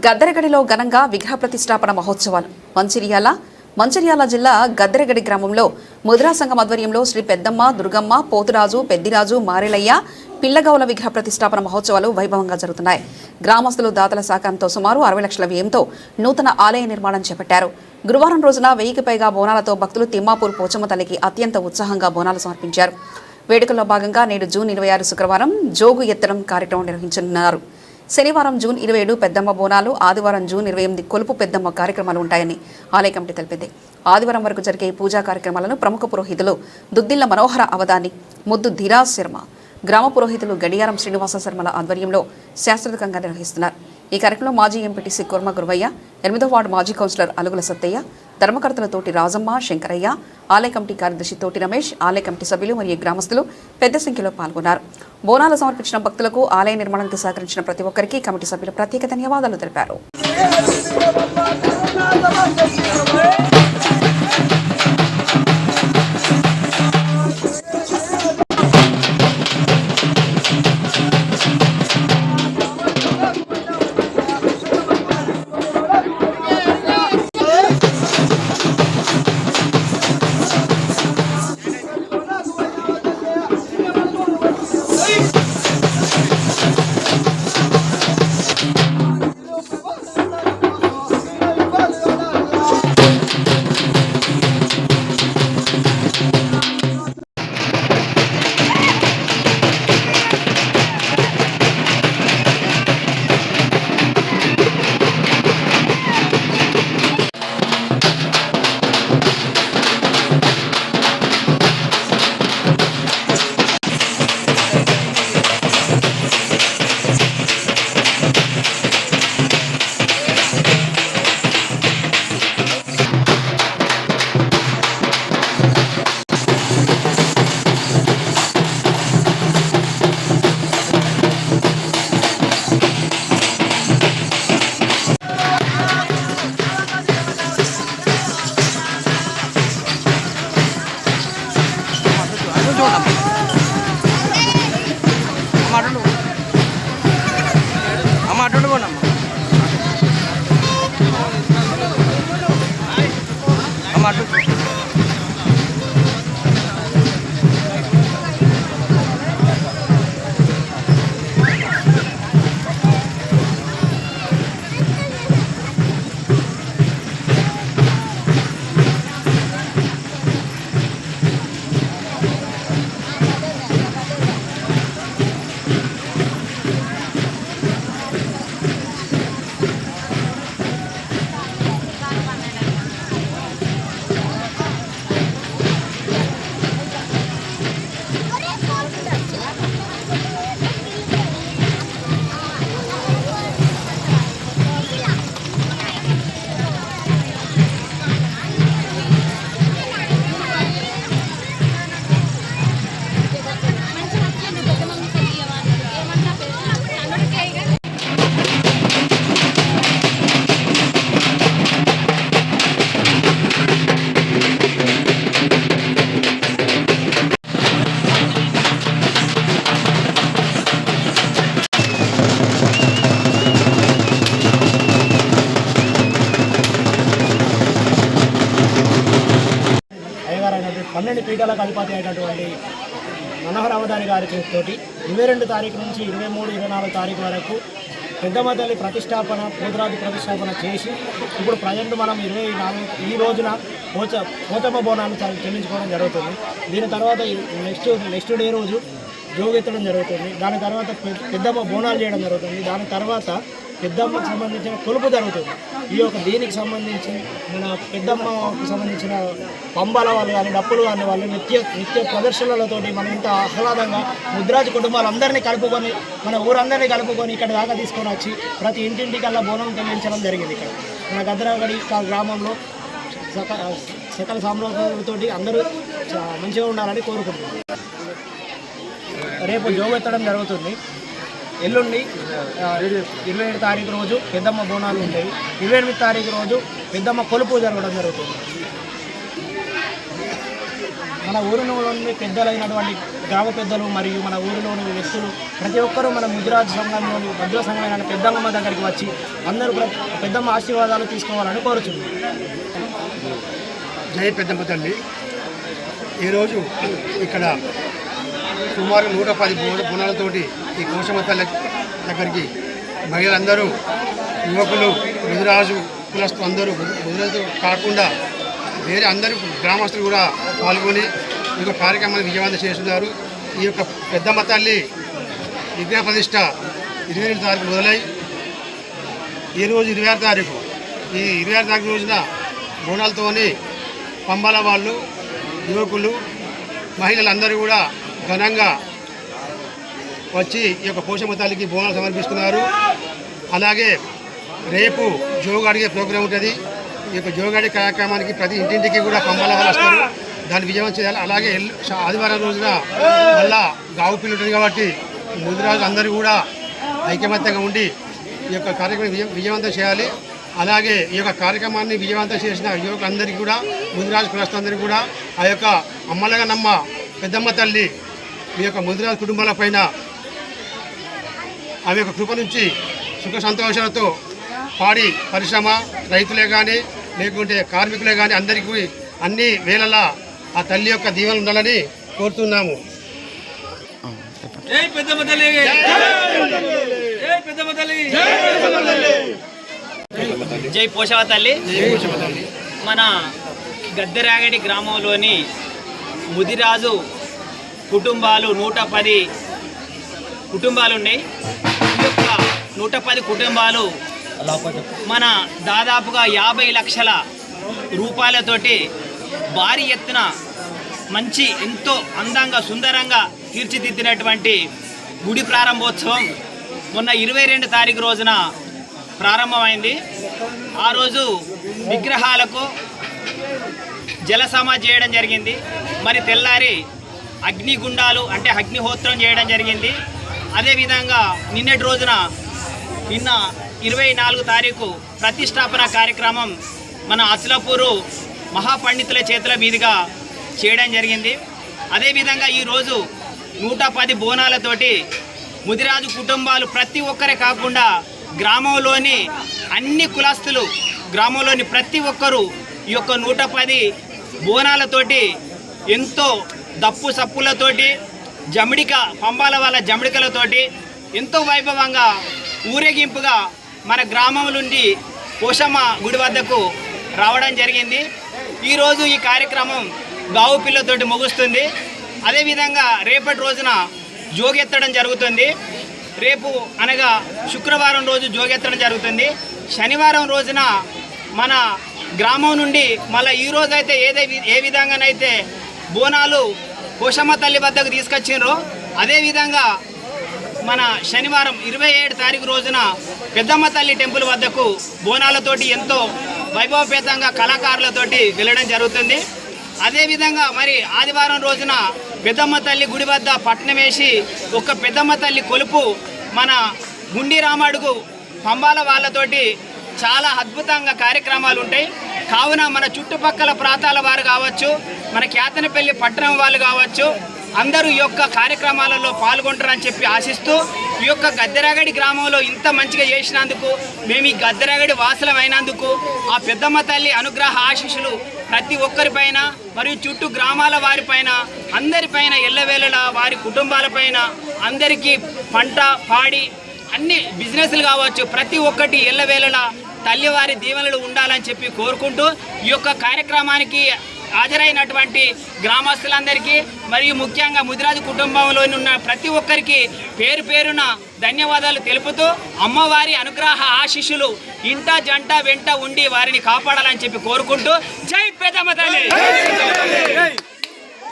గద్దెరగడిలో ఘనంగా విగ్రహ ప్రతిష్టాపన మహోత్సవాలు. మంచిర్యాల జిల్లా గద్దెరగడి గ్రామంలో ముద్రా సంఘం ఆధ్వర్యంలో శ్రీ పెద్దమ్మ, దుర్గమ్మ, పోతురాజు, పెద్దిరాజు, మారెలయ్య, పిల్లగౌల విగ్రహ ప్రతిష్టాపన మహోత్సవాలు వైభవంగా జరుగుతున్నాయి. గ్రామస్తులు దాతల సహకారంతో సుమారు 60 లక్షల వ్యయంతో నూతన ఆలయ నిర్మాణం చేపట్టారు. గురువారం రోజున 1000కి పైగా బోనాలతో భక్తులు తిమ్మాపూర్ పోచమ్మ తల్లికి అత్యంత ఉత్సాహంగా బోనాలు సమర్పించారు. వేడుకల్లో భాగంగా నేడు జూన్ 26 శుక్రవారం జోగు ఎత్తడం కార్యక్రమం నిర్వహించనున్నారు. శనివారం జూన్ 27 పెద్దమ్మ బోనాలు, ఆదివారం జూన్ 28 కొలుపు పెద్దమ్మ కార్యక్రమాలు ఉంటాయని ఆలయ కమిటీ తెలిపింది. ఆదివారం వరకు జరిగే పూజా కార్యక్రమాలను ప్రముఖ పురోహితులు దుద్దిళ్ల మనోహర అవధాని, ముద్దు ధీరాజ్ శర్మ, గ్రామ పురోహితులు గడియారం శ్రీనివాస శర్మల ఆధ్వర్యంలో శాస్త్రోక్తంగా నిర్వహిస్తున్నారు. ఈ కార్యక్రమంలో మాజీ ఎంపీటీసీ కుర్మ గురువయ్య, 8వ వార్డు మాజీ కౌన్సిలర్ అలుగుల సత్తయ్య, ధర్మకర్తల తోటి రాజమ్మ, శంకరయ్య, ఆలయ కమిటీ కార్యదర్శి తోటి రమేష్, ఆలయ కమిటీ సభ్యులు మరియు గ్రామస్తులు పెద్ద సంఖ్యలో పాల్గొన్నారు. బోనాలు సమర్పించిన భక్తులకు, ఆలయ నిర్మాణానికి సహకరించిన ప్రతి ఒక్కరికి కమిటీ సభ్యులు ప్రత్యేక ధన్యవాదాలు తెలిపారు. పన్నెండు పీఠాలకు అధిపతి అయినటువంటి మనోహర అవధాని గారి తోటి 22 తారీఖు నుంచి 23, 24 తారీఖు వరకు పెద్దమ్మ తల్లి ప్రతిష్టాపన, పోతురాజు ప్రతిష్టాపన చేసి ఇప్పుడు ప్రజెంట్ మనం 24 ఈ రోజున పోచమ్మ బోనాన్ని చెల్లించుకోవడం జరుగుతుంది. దీని తర్వాత నెక్స్ట్ డే రోజు జోగెత్తడం జరుగుతుంది. దాని తర్వాత పెద్దమ్మ బోనాలు చేయడం జరుగుతుంది. దాని తర్వాత పెద్దమ్మకు సంబంధించిన కొలుపు జరుగుతుంది. ఈ యొక్క దీనికి సంబంధించి మన పెద్దమ్మకు సంబంధించిన పంబాల వాళ్ళు కానీ, డప్పులు కానీ వాళ్ళు నిత్య ప్రదర్శనలతోటి మనం ఇంత ఆహ్లాదంగా ముద్రాజు కుటుంబాలందరినీ కలుపుకొని, మన ఊరందరినీ కలుపుకొని ఇక్కడ దాకా తీసుకొని వచ్చి ప్రతి ఇంటింటికల్లా బోనం చెల్లించడం జరిగింది. ఇక్కడ మన గద్దెరగడి గ్రామంలో సకల సామ్రాజ్యాలతోటి అందరూ మంచిగా ఉండాలని కోరుకుంటున్నాం. రేపు జోగెత్తడం జరుగుతుంది. ఎల్లుండి 27 తారీఖు రోజు పెద్దమ్మ బోనాలు ఉంటాయి. 28 తారీఖు రోజు పెద్దమ్మ కొలుపు జరగడం జరుగుతుంది. మన ఊరిలోని పెద్దలైనటువంటి గ్రామ పెద్దలు మరియు మన ఊరిలోని వ్యక్తులు ప్రతి ఒక్కరూ మన ముదిరాజు సంఘంలోని భద్ర సంఘమైన పెద్దమ్మ దగ్గరికి వచ్చి అందరూ పెద్దమ్మ ఆశీర్వాదాలు తీసుకోవాలని కోరుచున్నాం. జై పెద్దమ్మ తల్లి. ఈరోజు ఇక్కడ సుమారు 110 బోనాలతోటి ఈ కోశమ్మ తల్లి దగ్గరికి మహిళలందరూ, యువకులు, ముదిరాజు కులస్తులు అందరూ, ముదిరాజు కాకుండా వేరే అందరూ గ్రామస్తులు కూడా పాల్గొని ఈ యొక్క కార్యక్రమాన్ని విజయవంతం చేస్తున్నారు. ఈ యొక్క పెద్దమ్మ తల్లి విగ్రహ ప్రతిష్ట 22 తారీఖు మొదలై ఈరోజు 26 తారీఖు. ఈ 26 తారీఖు రోజున బోనాలతోని పంబాల వాళ్ళు, యువకులు, మహిళలందరూ కూడా ఘనంగా వచ్చి ఈ యొక్క పోషమ్మ తల్లికి బోనాలు సమర్పిస్తున్నారు. అలాగే రేపు జోగు అడిగే ప్రోగ్రాం ఉంటుంది. ఈ యొక్క జోగు అడిగే కార్యక్రమానికి ప్రతి ఇంటింటికి కూడా పంబాల వాళ్ళు వస్తారు. దాన్ని విజయవంతం చేయాలి. అలాగే ఆదివారం రోజున మళ్ళా గావు పిల్లి ఉంటుంది కాబట్టి ముదిరాజు అందరూ కూడా ఐకమత్యంగా ఉండి ఈ యొక్క కార్యక్రమం విజయవంతం చేయాలి. అలాగే ఈ యొక్క కార్యక్రమాన్ని విజయవంతం చేసిన యువకులందరికీ కూడా, ముదిరాజు కులస్తులందరికీ కూడా ఆ యొక్క అమ్మలగా నమ్మ పెద్దమ్మ తల్లి మీ యొక్క ముదిరాజు కుటుంబాలపైన ఆమె యొక్క కృప నుంచి సుఖ సంతోషాలతో పాడి పరిశ్రమ రైతులే కానీ లేకుంటే కార్మికులే కానీ అందరికీ అన్ని వేళలా ఆ తల్లి యొక్క దీవెనలు ఉండాలని కోరుతున్నాము. జై పెద్దమ్మ తల్లి, జై పెద్దమ్మ తల్లి, జై పోషవ తల్లి. మన గద్దెరాగడి గ్రామంలోని ముదిరాజు కుటుంబాలు 110 కుటుంబాలు ఉన్నాయి. ఈ యొక్క 110 కుటుంబాలు మన దాదాపుగా 50 లక్షల రూపాయలతోటి భారీ ఎత్తున మంచి ఎంతో అందంగా సుందరంగా తీర్చిదిద్దినటువంటి గుడి ప్రారంభోత్సవం మొన్న 22 తారీఖు రోజున ప్రారంభమైంది. ఆ రోజు విగ్రహాలకు జలసమ చేయడం జరిగింది. మరి తెల్లారి అగ్నిగుండాలు అంటే అగ్నిహోత్రం చేయడం జరిగింది. అదేవిధంగా నిన్నటి రోజున నిన్న 24 తారీఖు ప్రతిష్టాపన కార్యక్రమం మన అసలపూరు మహాపండితుల చేతుల మీదుగా చేయడం జరిగింది. అదేవిధంగా ఈరోజు 110 బోనాలతోటి ముదిరాజు కుటుంబాలు ప్రతి ఒక్కరే కాకుండా గ్రామంలోని అన్ని కులస్తులు, గ్రామంలోని ప్రతి ఒక్కరూ ఈ యొక్క 110 బోనాలతోటి ఎంతో దప్పు సప్పులతోటి జమిడిక పంబాల వాళ్ళ జమిడికలతోటి ఎంతో వైభవంగా ఊరేగింపుగా మన గ్రామం నుండి పోషమ్మ గుడి వద్దకు రావడం జరిగింది. ఈరోజు ఈ కార్యక్రమం గావు పిల్లతోటి ముగుస్తుంది. అదేవిధంగా రేపటి రోజున జోగెత్తడం జరుగుతుంది. రేపు అనగా శుక్రవారం రోజు జోగెత్తడం జరుగుతుంది. శనివారం రోజున మన గ్రామం నుండి మళ్ళీ ఈరోజు అయితే ఏ విధంగానైతే బోనాలు పోషమ్మ తల్లి వద్దకు తీసుకొచ్చిండ్రో అదేవిధంగా మన శనివారం 27 తారీఖు రోజున పెద్దమ్మ తల్లి టెంపుల్ వద్దకు బోనాలతోటి ఎంతో వైభవపేతంగా కళాకారులతోటి వెళ్ళడం జరుగుతుంది. అదేవిధంగా మరి ఆదివారం రోజున పెద్దమ్మ తల్లి గుడి వద్ద పట్నం వేసి ఒక పెద్దమ్మ తల్లి కొలుపు మన గుండి రామాడుగు పంబాల వాళ్ళతోటి చాలా అద్భుతంగా కార్యక్రమాలు ఉంటాయి. కావున మన చుట్టుపక్కల ప్రాంతాల వారు కావచ్చు, మన కేతనపల్లి పట్టణం వాళ్ళు కావచ్చు, అందరూ ఈ యొక్క కార్యక్రమాలలో పాల్గొంటారని చెప్పి ఆశిస్తూ ఈ యొక్క గద్దెరాగడి గ్రామంలో ఇంత మంచిగా చేసినందుకు, మేము ఈ గద్దెరాగడి వాసులమైనందుకు ఆ పెద్దమ్మ తల్లి అనుగ్రహ ఆశీస్సులు ప్రతి ఒక్కరిపైన మరియు చుట్టూ గ్రామాల వారిపైన అందరిపైన ఎల్లవేళలా వారి కుటుంబాలపైన అందరికీ పంట పాడి అన్ని బిజినెస్లు కావచ్చు ప్రతి ఒక్కటి ఎల్లవేళలా తల్లివారి దీవెనలు ఉండాలని చెప్పి కోరుకుంటూ ఈ యొక్క కార్యక్రమానికి హాజరైనటువంటి గ్రామస్తులందరికీ మరియు ముఖ్యంగా ముదిరాజు కుటుంబంలో ఉన్న ప్రతి ఒక్కరికి పేరు పేరున ధన్యవాదాలు తెలుపుతూ అమ్మవారి అనుగ్రహ ఆశీస్సులు ఇంట జంట వెంట ఉండి వారిని కాపాడాలని చెప్పి కోరుకుంటూ జై పెద్దమ్మ తల్లి.